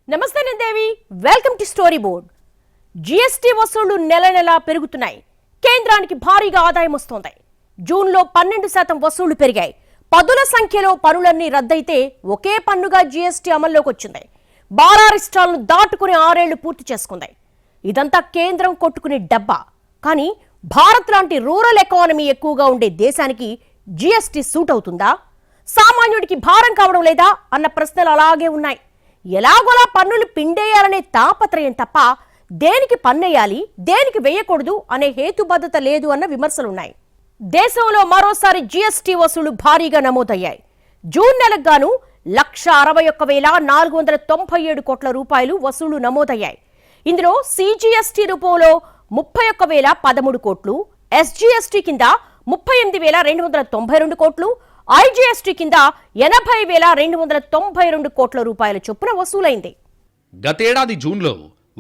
నమస్తే Devi, welcome to story board. GST వసూళ్లు నెల నెలా పెరుగుతున్నాయి. కేంద్రానికి భారీగా ఆదాయం వస్తోంది. జూన్లో 12% వసూళ్లు పెరిగాయి. పదుల సంఖ్యలో పనులన్నీ రద్దయితే ఒకే పన్నుగా జీఎస్టీ అమల్లోకి వచ్చింది. బారారిస్టాలను దాటుకుని 6 ఏళ్లు పూర్తి చేసుకుంది. ఇదంతా కేంద్రం కొట్టుకునే డబ్బా. కానీ భారత్ లాంటి రూరల్ ఎకానమీ ఎక్కువగా ఉండే దేశానికి జీఎస్టీ సూట్ అవుతుందా? సామాన్యుడికి భారం కావడం లేదా అన్న ప్రశ్నలు అలాగే ఉన్నాయి. ఎలాగోలా పన్నులు పిండేయాలనే తాపత్రయం తప్ప దేనికి పన్నేయాలి, దేనికి వేయకూడదు అనే హేతుబద్ధత లేదు అన్న విమర్శలున్నాయి. దేశంలో మరోసారి జీఎస్టీ వసూళ్లు భారీగా నమోదయ్యాయి. జూన్ నెలకు గాను 161,497 కోట్ల రూపాయలు వసూళ్లు నమోదయ్యాయి. ఇందులో సిజిఎస్టీ రూపంలో 31,013 కోట్లు, ఎస్జిఎస్టీ కింద 38,292 కోట్లు, ఐజీఎస్టీ కింద 80,292 కోట్ల రూపాయల చొప్పున వసూలైంది. గతేడాది జూన్లో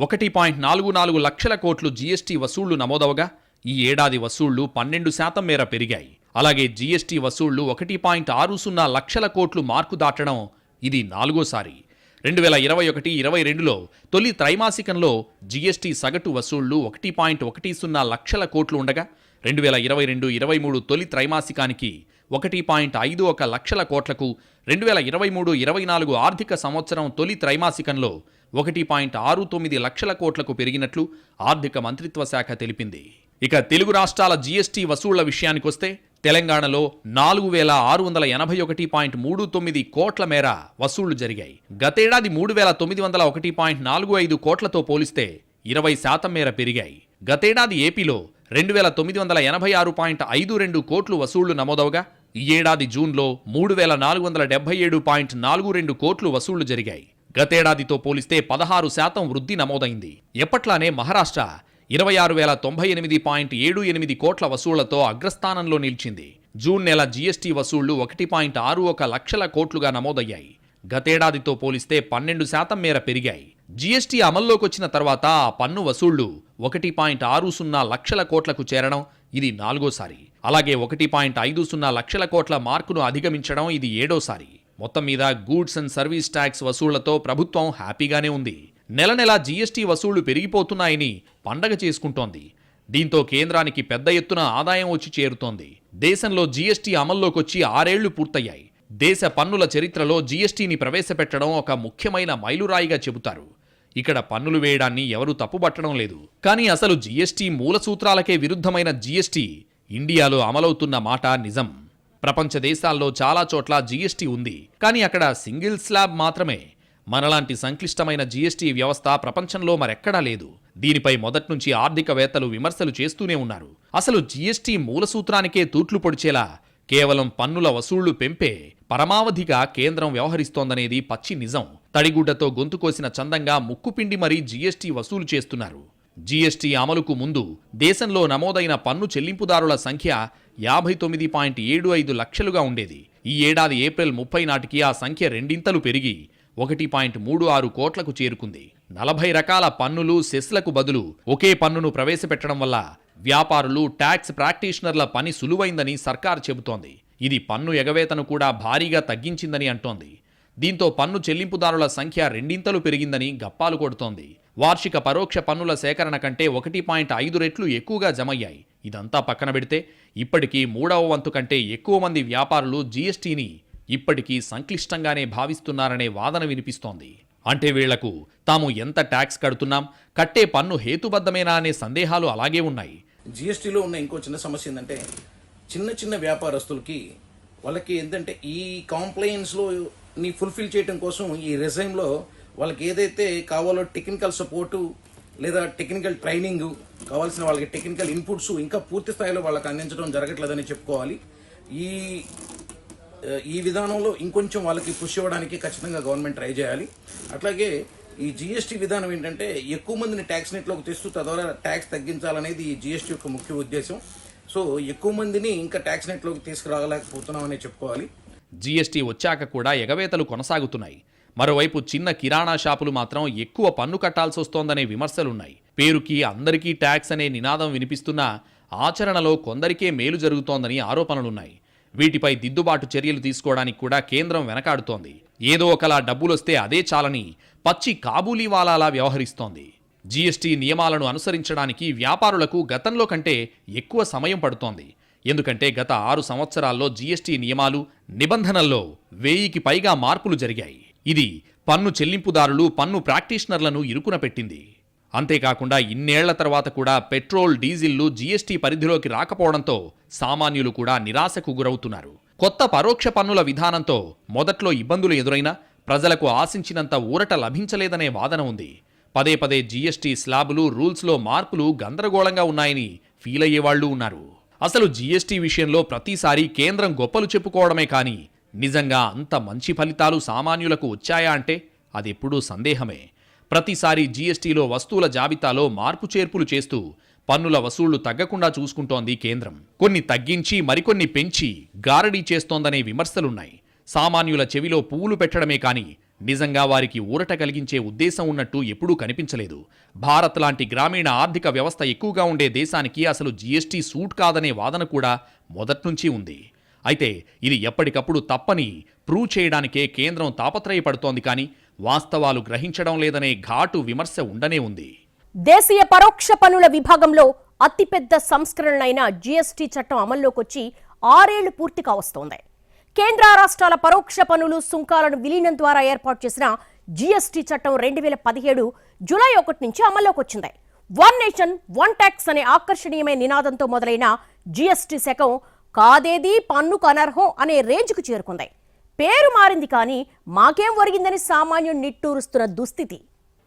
1.44 లక్షల కోట్లు జీఎస్టీ వసూళ్లు నమోదవగా ఈ ఏడాది వసూళ్లు 12% మేర పెరిగాయి. అలాగే జీఎస్టీ వసూళ్లు 1.60 లక్షల కోట్లు మార్కు దాటడం ఇది 4వసారి. 2021-22లో తొలి త్రైమాసికంలో జీఎస్టీ సగటు వసూళ్లు 1.10 లక్షల కోట్లు ఉండగా 2022-23 తొలి త్రైమాసికానికి 1.51 లక్షల కోట్లకు, 2023-24 ఆర్థిక సంవత్సరం తొలి త్రైమాసికంలో 1.69 లక్షల కోట్లకు పెరిగినట్లు ఆర్థిక మంత్రిత్వ శాఖ తెలిపింది. ఇక తెలుగు రాష్ట్రాల జీఎస్టీ వసూళ్ల విషయానికొస్తే తెలంగాణలో 4,681.39 కోట్ల మేర వసూళ్లు జరిగాయి. గతేడాది 3,901.45 కోట్లతో పోలిస్తే 20% మేర పెరిగాయి. గతేడాది ఏపీలో 2,986.52 కోట్లు వసూళ్లు నమోదవగా ఈ ఏడాది జూన్లో 3,477.42 కోట్లు వసూళ్లు జరిగాయి. గతేడాదితో పోలిస్తే 16% వృద్ధి నమోదైంది. ఎప్పట్లానే మహారాష్ట్ర 26,098.78 కోట్ల వసూళ్లతో అగ్రస్థానంలో నిలిచింది. జూన్ నెల జీఎస్టీ వసూళ్లు 1.61 లక్షల కోట్లుగా నమోదయ్యాయి. గతేడాదితో పోలిస్తే 12% మేర పెరిగాయి. జీఎస్టీ అమల్లోకొచ్చిన తర్వాత ఆ పన్ను వసూళ్లు 1.60 లక్షల కోట్లకు చేరడం ఇది 4వసారి. అలాగే 1.50 లక్షల కోట్ల మార్కును అధిగమించడం ఇది 7వసారి. మొత్తం మీద గూడ్స్ అండ్ సర్వీస్ ట్యాక్స్ వసూళ్లతో ప్రభుత్వం హ్యాపీగానే ఉంది. నెల నెలా జీఎస్టీ వసూళ్లు పెరిగిపోతున్నాయని పండగ చేసుకుంటోంది. దీంతో కేంద్రానికి పెద్ద ఎత్తున ఆదాయం వచ్చి చేరుతోంది. దేశంలో జీఎస్టీ అమల్లోకొచ్చి 6 ఏళ్లు పూర్తయ్యాయి. దేశ పన్నుల చరిత్రలో జీఎస్టీని ప్రవేశపెట్టడం ఒక ముఖ్యమైన మైలురాయిగా చెబుతారు. ఇక్కడ పన్నులు వేయడాన్ని ఎవరూ తప్పుపట్టడం లేదు. కానీ అసలు జీఎస్టీ మూల సూత్రాలకే విరుద్ధమైన జీఎస్టీ ఇండియాలో అమలవుతున్న మాట నిజం. ప్రపంచ దేశాల్లో చాలా చోట్ల జీఎస్టీ ఉంది, కానీ అక్కడ సింగిల్ స్లాబ్ మాత్రమే. మనలాంటి సంక్లిష్టమైన జీఎస్టీ వ్యవస్థ ప్రపంచంలో మరెక్కడా లేదు. దీనిపై మొదట్నుంచి ఆర్థికవేత్తలు విమర్శలు చేస్తూనే ఉన్నారు. అసలు జీఎస్టీ మూల సూత్రానికే తూట్లు పొడిచేలా కేవలం పన్నుల వసూళ్లు పెంపే పరమావధిగా కేంద్రం వ్యవహరిస్తోందనేది పచ్చి నిజం. తడిగుడ్డతో గొంతుకోసిన చందంగా ముక్కుపిండి మరీ జీఎస్టీ వసూలు చేస్తున్నారు. జీఎస్టీ అమలుకు ముందు దేశంలో నమోదైన పన్ను చెల్లింపుదారుల సంఖ్య 59.75 లక్షలుగా ఉండేది. ఈ ఏడాది ఏప్రిల్ 30 నాటికి ఆ సంఖ్య రెండింతలు పెరిగి 1.36 కోట్లకు చేరుకుంది. 40 రకాల పన్నులు, సెస్లకు బదులు ఒకే పన్నును ప్రవేశపెట్టడం వల్ల వ్యాపారులు, ట్యాక్స్ ప్రాక్టీషనర్ల పని సులువైందని సర్కార్ చెబుతోంది. ఇది పన్ను ఎగవేతను కూడా భారీగా తగ్గించిందని అంటోంది. దీంతో పన్ను చెల్లింపుదారుల సంఖ్య రెండింతలు పెరిగిందని గప్పాలు కొడుతోంది. వార్షిక పరోక్ష పన్నుల సేకరణ కంటే 1.5 రెట్లు ఎక్కువగా జమయ్యాయి. ఇదంతా పక్కన పెడితే ఇప్పటికీ 3వ వంతు కంటే ఎక్కువ మంది వ్యాపారులు జీఎస్టీని ఇప్పటికీ సంక్లిష్టంగానే భావిస్తున్నారనే వాదన వినిపిస్తోంది. అంటే వీళ్లకు తాము ఎంత ట్యాక్స్ కడుతున్నాం, కట్టే పన్ను హేతుబద్ధమేనా అనే సందేహాలు అలాగే ఉన్నాయి. జీఎస్టీలో ఉన్న ఇంకో చిన్న సమస్య ఏంటంటే చిన్న చిన్న వ్యాపారస్తులకి వాళ్ళకి ఏంటంటే ఈ కాంప్లైన్స్లో ని ఫుల్ఫిల్ చేయడం కోసం ఈ రెజైమ్లో వాళ్ళకి ఏదైతే కావాలో టెక్నికల్ సపోర్టు లేదా టెక్నికల్ ట్రైనింగ్ కావాల్సిన వాళ్ళకి టెక్నికల్ ఇన్పుట్స్ ఇంకా పూర్తి స్థాయిలో వాళ్ళకి అందించడం జరగట్లేదని చెప్పుకోవాలి. ఈ విధానంలో ఇంకొంచెం వాళ్ళకి పుష్ ఇవ్వడానికి ఖచ్చితంగా గవర్నమెంట్ ట్రై చేయాలి. అట్లాగే ఈ జీఎస్టీ విధానం ఏంటంటే ఎక్కువ మందిని ట్యాక్స్ నెట్లోకి తెస్తూ తద్వారా ట్యాక్స్ తగ్గించాలనేది ఈ జీఎస్టీ యొక్క ముఖ్య ఉద్దేశం. సో ఎక్కువ మందిని ఇంకా ట్యాక్స్ నెట్లోకి తీసుకురాగలేకపోతున్నామని చెప్పుకోవాలి. జీఎస్టీ వచ్చాక కూడా ఎగవేతలు కొనసాగుతున్నాయి. మరోవైపు చిన్న కిరాణా షాపులు మాత్రం ఎక్కువ పన్ను కట్టాల్సి వస్తోందనే విమర్శలున్నాయి. పేరుకి అందరికీ ట్యాక్స్ అనే నినాదం వినిపిస్తున్నా ఆచరణలో కొందరికే మేలు జరుగుతోందని ఆరోపణలున్నాయి. వీటిపై దిద్దుబాటు చర్యలు తీసుకోవడానికి కూడా కేంద్రం వెనకాడుతోంది. ఏదో ఒకలా డబ్బులొస్తే అదే చాలని పచ్చి కాబూలీవాలాలా వ్యవహరిస్తోంది. జీఎస్టీ నియమాలను అనుసరించడానికి వ్యాపారులకు గతంలో కంటే ఎక్కువ సమయం పడుతోంది. ఎందుకంటే గత 6 సంవత్సరాల్లో జీఎస్టీ నియమాలు, నిబంధనల్లో 1000కి పైగా మార్పులు జరిగాయి. ఇది పన్ను చెల్లింపుదారులు, పన్ను ప్రాక్టీషనర్లను ఇరుకున పెట్టింది. అంతేకాకుండా ఇన్నేళ్ల తర్వాత కూడా పెట్రోల్, డీజిల్లు జీఎస్టీ పరిధిలోకి రాకపోవడంతో సామాన్యులు కూడా నిరాశకు గురవుతున్నారు. కొత్త పరోక్ష పన్నుల విధానంతో మొదట్లో ఇబ్బందులు ఎదురైనా ప్రజలకు ఆశించినంత ఊరట లభించలేదనే వాదన ఉంది. పదే పదే జీఎస్టీ స్లాబులు, రూల్స్లో మార్పులు గందరగోళంగా ఉన్నాయని ఫీల్ అయ్యేవాళ్లు ఉన్నారు. అసలు జీఎస్టీ విషయంలో ప్రతిసారి కేంద్రం గొప్పలు చెప్పుకోవడమే కానీ నిజంగా అంత మంచి ఫలితాలు సామాన్యులకు వచ్చాయా అంటే అదెప్పుడూ సందేహమే. ప్రతిసారి జీఎస్టీలో వస్తువుల జాబితాలో మార్పు చేర్పులు చేస్తూ పన్నుల వసూళ్లు తగ్గకుండా చూసుకుంటోంది కేంద్రం. కొన్ని తగ్గించి మరికొన్ని పెంచి గారడీ చేస్తోందనే విమర్శలున్నాయి. సామాన్యుల చెవిలో పువ్వులు పెట్టడమే కాని నిజంగా వారికి ఊరట కలిగించే ఉద్దేశం ఉన్నట్టు ఎప్పుడూ కనిపించలేదు. భారత్ లాంటి గ్రామీణ ఆర్థిక వ్యవస్థ ఎక్కువగా ఉండే దేశానికి అసలు జీఎస్టీ సూట్ కాదనే వాదన కూడా మొదట్నుంచి ఉంది. అయితే ఇది ఎప్పటికప్పుడు తప్పని ప్రూవ్ చేయడానికే కేంద్రం తాపత్రయపడుతోంది కానీ వాస్తవాలు గ్రహించడం లేదనే ఘాటు విమర్శ ఉండనే ఉంది. దేశీయ పరోక్ష పన్నుల విభాగంలో అతిపెద్ద సంస్కరణలైన జీఎస్టీ చట్టం అమల్లోకొచ్చి 6 ఏళ్లు పూర్తి కావస్తోంది. కేంద్ర రాష్ట్రాల పరోక్ష పన్నులు, సుంకాలను విలీనం ద్వారా ఏర్పాటు చేసిన జీఎస్టీ చట్టం 2017 జూలై 1 నుంచి అమల్లోకి వచ్చింది. వన్ నేషన్ వన్ ట్యాక్స్ అనే ఆకర్షణీయమైన నినాదంతో మొదలైన జీఎస్టీ శకం కాదేది పన్నుకు అనర్హం అనే రేంజ్కు చేరుకుంది. పేరు మారింది కానీ మాకేం ఒరిగిందని సామాన్యుడు నిట్టూరుస్తున్న దుస్థితి.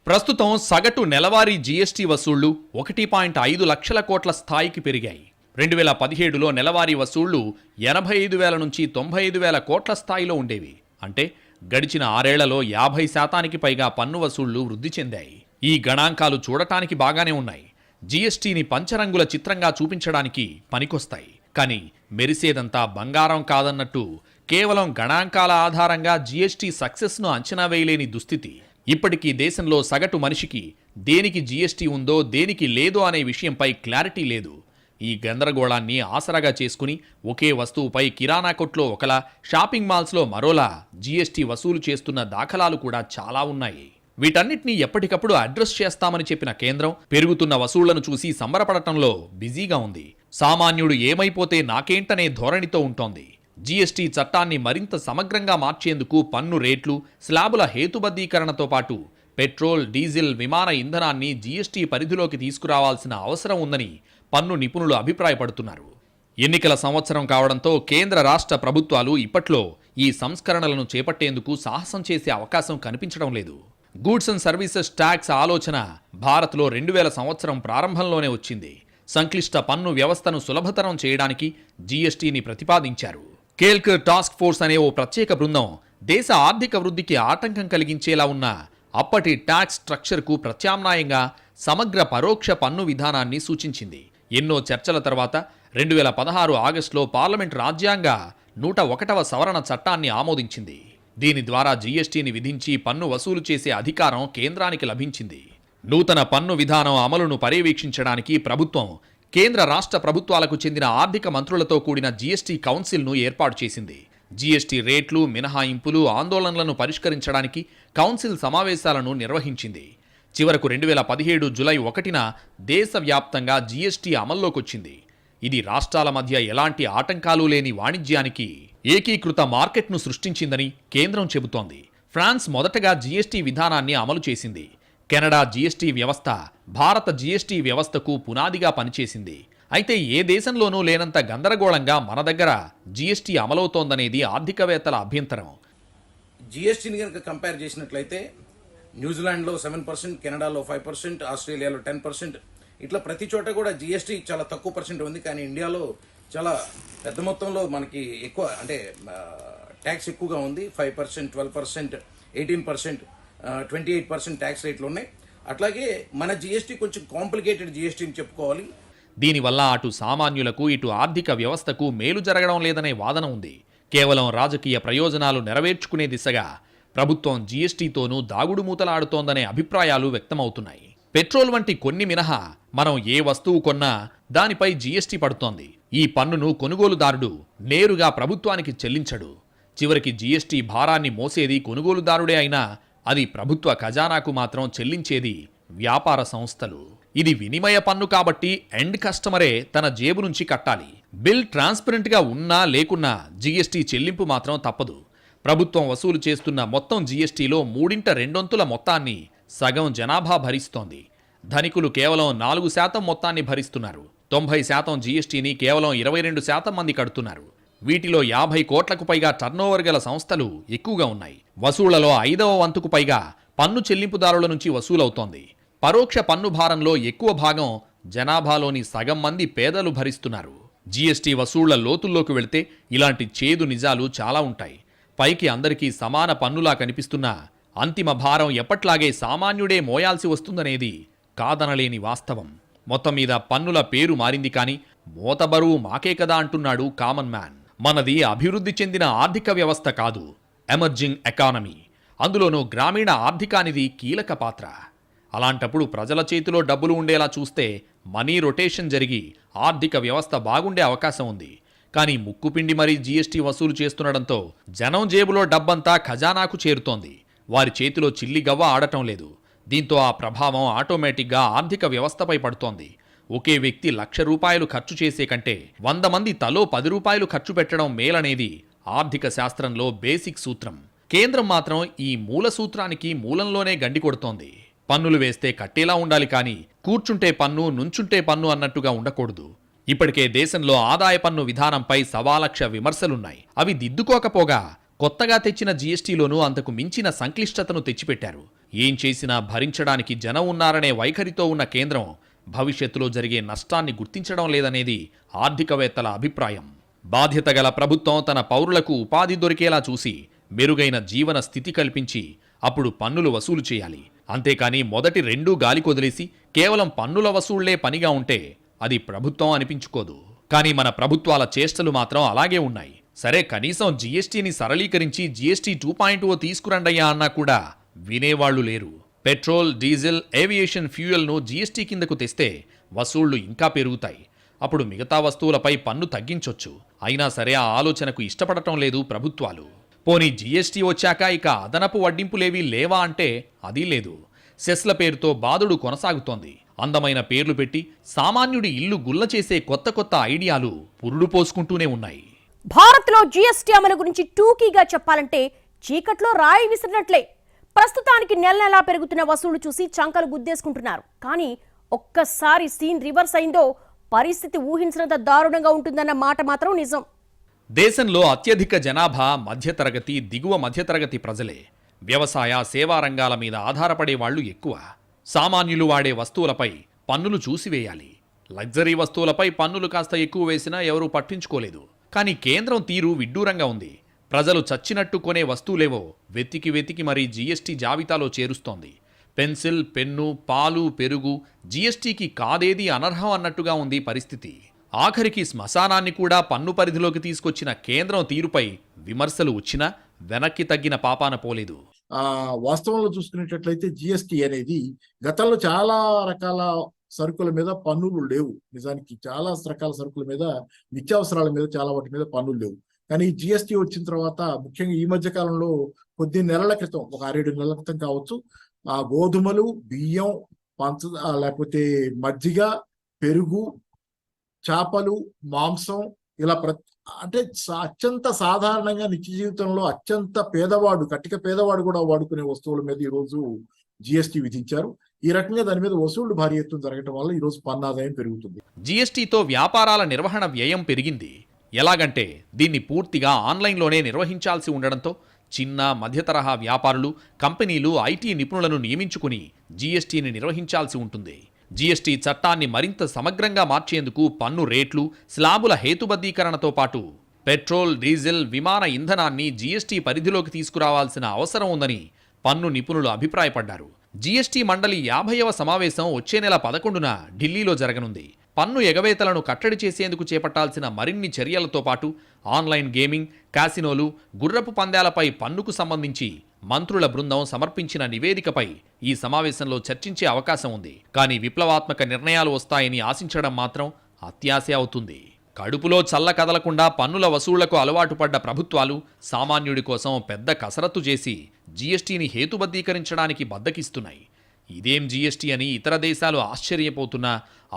ప్రస్తుతం సగటు నెలవారీ జీఎస్టీ వసూళ్లు 1.5 లక్షల కోట్ల స్థాయికి పెరిగాయి. 2017లో నెలవారీ వసూళ్లు 85,000 నుంచి 95,000 కోట్ల స్థాయిలో ఉండేవి. అంటే గడిచిన 6 ఏళ్లలో 50% పైగా పన్ను వసూళ్లు వృద్ధి చెందాయి. ఈ గణాంకాలు చూడటానికి బాగానే ఉన్నాయి. జీఎస్టీని పంచరంగుల చిత్రంగా చూపించడానికి పనికొస్తాయి. కానీ మెరిసేదంతా బంగారం కాదన్నట్టు కేవలం గణాంకాల ఆధారంగా జీఎస్టీ సక్సెస్ను అంచనా వేయలేని దుస్థితి. ఇప్పటికీ దేశంలో సగటు మనిషికి దేనికి జీఎస్టీ ఉందో, దేనికి లేదో అనే విషయంపై క్లారిటీ లేదు. ఈ గందరగోళాన్ని ఆసరాగా చేసుకుని ఒకే వస్తువుపై కిరాణా కొట్లో ఒకలా, షాపింగ్ మాల్స్లో మరోలా జీఎస్టీ వసూలు చేస్తున్న దాఖలాలు కూడా చాలా ఉన్నాయి. వీటన్నిటినీ ఎప్పటికప్పుడు అడ్రస్ చేస్తామని చెప్పిన కేంద్రం పెరుగుతున్న వసూళ్లను చూసి సంబరపడటంలో బిజీగా ఉంది. సామాన్యుడు ఏమైపోతే నాకేంటనే ధోరణితో ఉంటోంది. జీఎస్టీ చట్టాన్ని మరింత సమగ్రంగా మార్చేందుకు పన్ను రేట్లు, స్లాబుల హేతుబద్ధీకరణతో పాటు పెట్రోల్, డీజిల్, విమాన ఇంధనాన్ని జీఎస్టీ పరిధిలోకి తీసుకురావాల్సిన అవసరం ఉందని పన్ను నిపుణులు అభిప్రాయపడుతున్నారు. ఎన్నికల సంవత్సరం కావడంతో కేంద్ర రాష్ట్ర ప్రభుత్వాలు ఇప్పట్లో ఈ సంస్కరణలను చేపట్టేందుకు సాహసం చేసే అవకాశం కనిపించడం లేదు. గూడ్స్ అండ్ సర్వీసెస్ ట్యాక్స్ ఆలోచన భారత్లో 2000 సంవత్సరం ప్రారంభంలోనే వచ్చింది. సంక్లిష్ట పన్ను వ్యవస్థను సులభతరం చేయడానికి జీఎస్టీని ప్రతిపాదించారు. కేల్కర్ టాస్క్ ఫోర్స్ అనే ఓ ప్రత్యేక బృందం దేశ ఆర్థిక వృద్ధికి ఆటంకం కలిగించేలా ఉన్న అప్పటి ట్యాక్స్ స్ట్రక్చర్కు ప్రత్యామ్నాయంగా సమగ్ర పరోక్ష పన్ను విధానాన్ని సూచించింది. ఎన్నో చర్చల తర్వాత 2016 ఆగస్టులో పార్లమెంట్ రాజ్యాంగ 101వ సవరణ చట్టాన్ని ఆమోదించింది. దీని ద్వారా జీఎస్టీని విధించి పన్ను వసూలు చేసే అధికారం కేంద్రానికి లభించింది. నూతన పన్ను విధానం అమలును పర్యవేక్షించడానికి ప్రభుత్వం కేంద్ర రాష్ట్ర ప్రభుత్వాలకు చెందిన ఆర్థిక మంత్రులతో కూడిన జీఎస్టీ కౌన్సిల్ను ఏర్పాటు చేసింది. జీఎస్టీ రేట్లు, మినహాయింపులు, ఆందోళనలను పరిష్కరించడానికి కౌన్సిల్ సమావేశాలను నిర్వహించింది. చివరకు 2017 జూలై 1న దేశవ్యాప్తంగా జీఎస్టీ అమల్లోకొచ్చింది. ఇది రాష్ట్రాల మధ్య ఎలాంటి ఆటంకాలు లేని వాణిజ్యానికి ఏకీకృత మార్కెట్ను సృష్టించిందని కేంద్రం చెబుతోంది. ఫ్రాన్స్ మొదటగా జీఎస్టీ విధానాన్ని అమలు చేసింది. కెనడా జీఎస్టీ వ్యవస్థ భారత జీఎస్టీ వ్యవస్థకు పునాదిగా పనిచేసింది. అయితే ఏ దేశంలోనూ లేనంత గందరగోళంగా మన దగ్గర జీఎస్టీ అమలవుతోందనేది ఆర్థికవేత్తల అభ్యంతరం. జీఎస్టీని కనుక కంపేర్ చేసినట్లయితే న్యూజిలాండ్లో 7%, కెనడాలో 5%, ఆస్ట్రేలియాలో 10%, ఇట్లా ప్రతి చోట కూడా జీఎస్టీ చాలా తక్కువ పర్సెంట్ ఉంది. కానీ ఇండియాలో చాలా పెద్ద మొత్తంలో మనకి ఎక్కువ, అంటే ట్యాక్స్ ఎక్కువగా ఉంది. 5%, 12%, 18%, 28% ట్యాక్స్ రేట్లు ఉన్నాయి. అట్లాగే మన జీఎస్టీ కొంచెం కాంప్లికేటెడ్ జీఎస్టీ అని చెప్పుకోవాలి. దీనివల్ల అటు సామాన్యులకు, ఇటు ఆర్థిక వ్యవస్థకు మేలు జరగడం లేదనే వాదన ఉంది. కేవలం రాజకీయ ప్రయోజనాలు నెరవేర్చుకునే దిశగా ప్రభుత్వం జీఎస్టీతోనూ దాగుడు మూతలాడుతోందనే అభిప్రాయాలు వ్యక్తమవుతున్నాయి. పెట్రోల్ వంటి కొన్ని మినహా మనం ఏ వస్తువు కొన్నా దానిపై జీఎస్టీ పడుతోంది. ఈ పన్నును కొనుగోలుదారుడు నేరుగా ప్రభుత్వానికి చెల్లించడు. చివరికి జీఎస్టీ భారాన్ని మోసేది కొనుగోలుదారుడే అయినా అది ప్రభుత్వ ఖజానాకు మాత్రం చెల్లించేది వ్యాపార సంస్థలు. ఇది వినిమయ పన్ను కాబట్టి ఎండ్ కస్టమరే తన జేబు నుంచి కట్టాలి. బిల్ ట్రాన్స్పరెంట్గా ఉన్నా లేకున్నా జీఎస్టీ చెల్లింపు మాత్రం తప్పదు. ప్రభుత్వం వసూలు చేస్తున్న మొత్తం జీఎస్టీలో 2/3 మొత్తాన్ని సగం జనాభా భరిస్తోంది. ధనికులు కేవలం 4% మొత్తాన్ని భరిస్తున్నారు. 90% జీఎస్టీని కేవలం 22% మంది కడుతున్నారు. వీటిలో 50 కోట్లకు పైగా టర్నోవర్ గల సంస్థలు ఎక్కువగా ఉన్నాయి. వసూళ్లలో 5వ వంతుకు పైగా పన్ను చెల్లింపుదారుల నుంచి వసూలవుతోంది. పరోక్ష పన్ను భారంలో ఎక్కువ భాగం జనాభాలోని సగం మంది పేదలు భరిస్తున్నారు. జీఎస్టీ వసూళ్ల లోతుల్లోకి వెళితే ఇలాంటి చేదు నిజాలు చాలా ఉంటాయి. పైకి అందరికీ సమాన పన్నులా కనిపిస్తున్నా అంతిమ భారం ఎప్పట్లాగే సామాన్యుడే మోయాల్సి వస్తుందనేది కాదనలేని వాస్తవం. మొత్తం మీద పన్నుల పేరు మారింది కానీ మోతబరువు మాకే కదా అంటున్నాడు కామన్ మ్యాన్. మనది అభివృద్ధి చెందిన ఆర్థిక వ్యవస్థ కాదు, ఎమర్జింగ్ ఎకానమీ. అందులోనూ గ్రామీణ ఆర్థికానిది కీలక పాత్ర. అలాంటప్పుడు ప్రజల చేతిలో డబ్బులు ఉండేలా చూస్తే మనీ రొటేషన్ జరిగి ఆర్థిక వ్యవస్థ బాగుండే అవకాశం ఉంది. కానీ ముక్కుపిండి మరీ జీఎస్టీ వసూలు చేస్తుండడంతో జనం జేబులో డబ్బంతా ఖజానాకు చేరుతోంది. వారి చేతిలో చిల్లి గవ్వ ఆడటం లేదు. దీంతో ఆ ప్రభావం ఆటోమేటిక్గా ఆర్థిక వ్యవస్థపై పడుతోంది. ఒకే వ్యక్తి ₹1,00,000 ఖర్చు చేసే కంటే 100 మంది తలో ₹10 ఖర్చు పెట్టడం మేలనేది ఆర్థిక శాస్త్రంలో బేసిక్ సూత్రం. కేంద్రం మాత్రం ఈ మూల సూత్రానికి మూలంలోనే గండి కొడుతోంది. పన్నులు వేస్తే కట్టేలా ఉండాలి కానీ కూర్చుంటే పన్ను, నుంచుంటే పన్ను అన్నట్టుగా ఉండకూడదు. ఇప్పటికే దేశంలో ఆదాయ పన్ను విధానంపై 1,00,000 విమర్శలున్నాయి. అవి దిద్దుకోకపోగా కొత్తగా తెచ్చిన జీఎస్టీలోనూ అంతకు మించిన సంక్లిష్టతను తెచ్చిపెట్టారు. ఏం చేసినా భరించడానికి జనం ఉన్నారనే వైఖరితో ఉన్న కేంద్రం భవిష్యత్తులో జరిగే నష్టాన్ని గుర్తించడం లేదనేది ఆర్థికవేత్తల అభిప్రాయం. బాధ్యత గల ప్రభుత్వం తన పౌరులకు ఉపాధి దొరికేలా చూసి మెరుగైన జీవన స్థితి కల్పించి అప్పుడు పన్నులు వసూలు చేయాలి. అంతేకాని మొదటి 2 గాలికొదిలేసి కేవలం పన్నుల వసూళ్లే పనిగా ఉంటే అది ప్రభుత్వం అనిపించుకోదు. కానీ మన ప్రభుత్వాల చేష్టలు మాత్రం అలాగే ఉన్నాయి. సరే, కనీసం జీఎస్టీని సరళీకరించి జీఎస్టీ 2.0 తీసుకురండయ్యా అన్నా కూడా వినేవాళ్లు లేరు. పెట్రోల్, డీజిల్, ఏవియేషన్ ఫ్యూయల్ను జీఎస్టీ కిందకు తెస్తే వసూళ్లు ఇంకా పెరుగుతాయి. అప్పుడు మిగతా వస్తువులపై పన్ను తగ్గించొచ్చు. అయినా సరే ఆ ఆలోచనకు ఇష్టపడటం లేదు ప్రభుత్వాలు. పోనీ జీఎస్టీ వచ్చాక ఇక అదనపు వడ్డింపులేవీ లేవా అంటే అదీ లేదు. సెస్ల పేరుతో బాదుడు కొనసాగుతోంది. అందమైన పేర్లు పెట్టి సామాన్యుడి ఇల్లు గుల్ల చేసే కొత్త కొత్త ఐడియాలు పురుడు పోసుకుంటూనే ఉన్నాయి. భారత్లో జీఎస్టీ అమలు గురించి టూకీగా చెప్పాలంటే చీకట్లో రాయి విసిరినట్లే. ప్రస్తుతానికి నెల పెరుగుతున్న వసూళ్లు చూసి చంకలు గుద్దేసుకుంటున్నారు. కానీ ఒక్కసారి సీన్ రివర్స్ అయిందో పరిస్థితి ఊహించినంత దారుణంగా ఉంటుందన్న మాట మాత్రం నిజం. దేశంలో అత్యధిక జనాభా మధ్యతరగతి, దిగువ మధ్యతరగతి ప్రజలే. వ్యవసాయ, సేవా రంగాల మీద ఆధారపడే వాళ్లు ఎక్కువ. సామాన్యులు వాడే వస్తువులపై పన్నులు చూసివేయాలి. లగ్జరీ వస్తువులపై పన్నులు కాస్త ఎక్కువ వేసినా ఎవరూ పట్టించుకోలేదు. కానీ కేంద్రం తీరు విడ్డూరంగా ఉంది. ప్రజలు చచ్చినట్టు కొనే వస్తువులేవో వెతికి మరీ జీఎస్టీ జాబితాలో చేరుస్తోంది. పెన్సిల్, పెన్ను, పాలు, పెరుగు జీఎస్టీకి కాదేది అనర్హం అన్నట్టుగా ఉంది పరిస్థితి. ఆఖరికి శ్మశానాన్ని కూడా పన్ను పరిధిలోకి తీసుకొచ్చిన కేంద్రం తీరుపై విమర్శలు వచ్చినా వెనక్కి తగ్గిన పాపాన పోలేదు. వాస్తవంలో చూసుకునేటట్లయితే జిఎస్టీ అనేది గతంలో చాలా రకాల సరుకుల మీద పన్నులు లేవు. నిజానికి చాలా రకాల సరుకుల మీద, నిత్యావసరాల మీద చాలా వాటి మీద పన్నులు లేవు. కానీ జిఎస్టీ వచ్చిన తర్వాత, ముఖ్యంగా ఈ మధ్య కాలంలో కొద్ది నెలల క్రితం, ఒక 6-7 నెలల క్రితం కావచ్చు, గోధుమలు, బియ్యం, లేకపోతే మజ్జిగ, పెరుగు, చేపలు, మాంసం, ఇలా అంటే అత్యంత సాధారణంగా నిత్య జీవితంలో అత్యంత పేదవాడు, కట్టిక పేదవాడు కూడా వాడుకునే వస్తువుల మీద ఈరోజు జిఎస్టీ విధించారు. ఈ రకంగా దాని మీద వసూళ్లు భారీ ఎత్తున జరగడం వల్ల ఈరోజు పన్ను ఆదాయం పెరుగుతుంది. జీఎస్టీతో వ్యాపారాల నిర్వహణ వ్యయం పెరిగింది. ఎలాగంటే దీన్ని పూర్తిగా ఆన్లైన్లోనే నిర్వహించాల్సి ఉండడంతో చిన్న, మధ్యతరహా వ్యాపారులు, కంపెనీలు ఐటీ నిపుణులను నియమించుకుని జీఎస్టీని నిర్వహించాల్సి ఉంటుంది. జీఎస్టీ చట్టాన్ని మరింత సమగ్రంగా మార్చేందుకు పన్ను రేట్లు, స్లాబుల హేతుబద్ధీకరణతో పాటు పెట్రోల్, డీజిల్, విమాన ఇంధనాన్ని జీఎస్టీ పరిధిలోకి తీసుకురావాల్సిన అవసరం ఉందని పన్ను నిపుణులు అభిప్రాయపడ్డారు. జీఎస్టీ మండలి 50వ సమావేశం వచ్చే నెల 11న ఢిల్లీలో జరగనుంది. పన్ను ఎగవేతలను కట్టడి చేసేందుకు చేపట్టాల్సిన మరిన్ని చర్యలతో పాటు ఆన్లైన్ గేమింగ్, కాసినోలు, గుర్రపు పందాలపై పన్నుకు సంబంధించి మంత్రుల బృందం సమర్పించిన నివేదికపై ఈ సమావేశంలో చర్చించే అవకాశం ఉంది. కానీ విప్లవాత్మక నిర్ణయాలు వస్తాయని ఆశించడం మాత్రం అత్యాశ అవుతుంది. కడుపులో చల్ల కదలకుండా పన్నుల వసూళ్లకు అలవాటు పడ్డ ప్రభుత్వాలు సామాన్యుడి కోసం పెద్ద కసరత్తు చేసి జీఎస్టీని హేతుబద్ధీకరించడానికి బద్దకిస్తున్నాయి. ఇదేం జీఎస్టీ అని ఇతర దేశాలు ఆశ్చర్యపోతున్నా,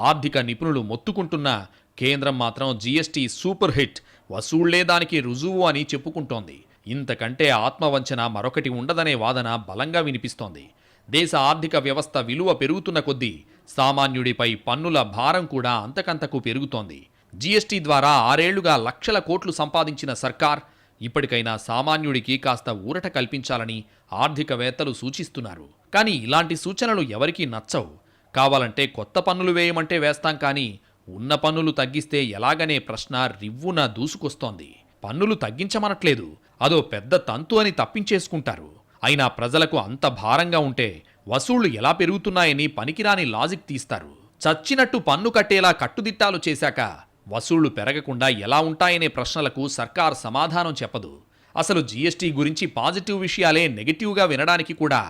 ఆర్థిక నిపుణులు మొత్తుకుంటున్నా కేంద్రం మాత్రం జీఎస్టీ సూపర్ హిట్, వసూళ్లే దానికి రుజువు అని చెప్పుకుంటోంది. ఇంతకంటే ఆత్మవంచన మరొకటి ఉండదనే వాదన బలంగా వినిపిస్తోంది. దేశ ఆర్థిక వ్యవస్థ విలువ పెరుగుతున్న కొద్దీ సామాన్యుడిపై పన్నుల భారం కూడా అంతకంతకు పెరుగుతోంది. జీఎస్టీ ద్వారా 6 ఏళ్లుగా లక్షల కోట్లు సంపాదించిన సర్కార్ ఇప్పటికైనా సామాన్యుడికి కాస్త ఊరట కల్పించాలని ఆర్థికవేత్తలు సూచిస్తున్నారు. కానీ ఇలాంటి సూచనలు ఎవరికీ నచ్చవు. కావాలంటే కొత్త పన్నులు వేయమంటే వేస్తాం, కానీ ఉన్న పన్నులు తగ్గిస్తే ఎలాగనే ప్రశ్న రివ్వున దూసుకొస్తోంది. పన్నులు తగ్గించమనట్లేదు, అదో పెద్ద తంతు అని తప్పించేసుకుంటారు. అయినా ప్రజలకు అంత భారంగా ఉంటే వసూళ్లు ఎలా పెరుగుతున్నాయని పనికిరాని లాజిక్ తీస్తారు. చచ్చినట్టు పన్ను కట్టేలా కట్టుదిట్టాలు చేశాక వసూళ్లు పెరగకుండా ఎలా ఉంటాయనే ప్రశ్నలకు సర్కార్ సమాధానం చెప్పదు. అసలు జీఎస్టీ గురించి పాజిటివ్ విషయాలే నెగటివ్గా వినడానికి కూడా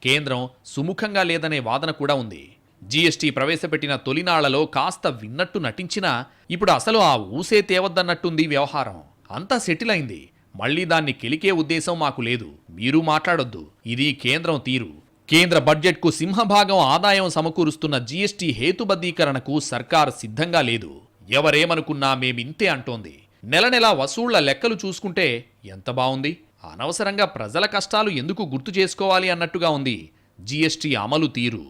కేంద్రం సుముఖంగా లేదనే వాదన కూడా ఉంది. జీఎస్టీ ప్రవేశపెట్టిన తొలినాళ్లలో కాస్త విన్నట్టు నటించినా ఇప్పుడు అసలు ఆ ఊసే తేవద్దన్నట్టుంది వ్యవహారం. అంతా సెటిల్ అయింది, మళ్లీ దాన్ని కెలికే ఉద్దేశం మాకు లేదు, మీరు మాట్లాడొద్దు, ఇది కేంద్రం తీరు. కేంద్ర బడ్జెట్కు సింహభాగం ఆదాయం సమకూరుస్తున్న జీఎస్టీ హేతుబద్ధీకరణకు సర్కార్ సిద్ధంగా లేదు. ఎవరేమనుకున్నా మేమింతే అంటోంది. నెల నెలా వసూళ్ల లెక్కలు చూసుకుంటే ఎంత బావుంది, అనవసరంగా ప్రజల కష్టాలు ఎందుకు గుర్తు చేసుకోవాలి అన్నట్టుగా ఉంది జీఎస్టీ అమలు తీరు.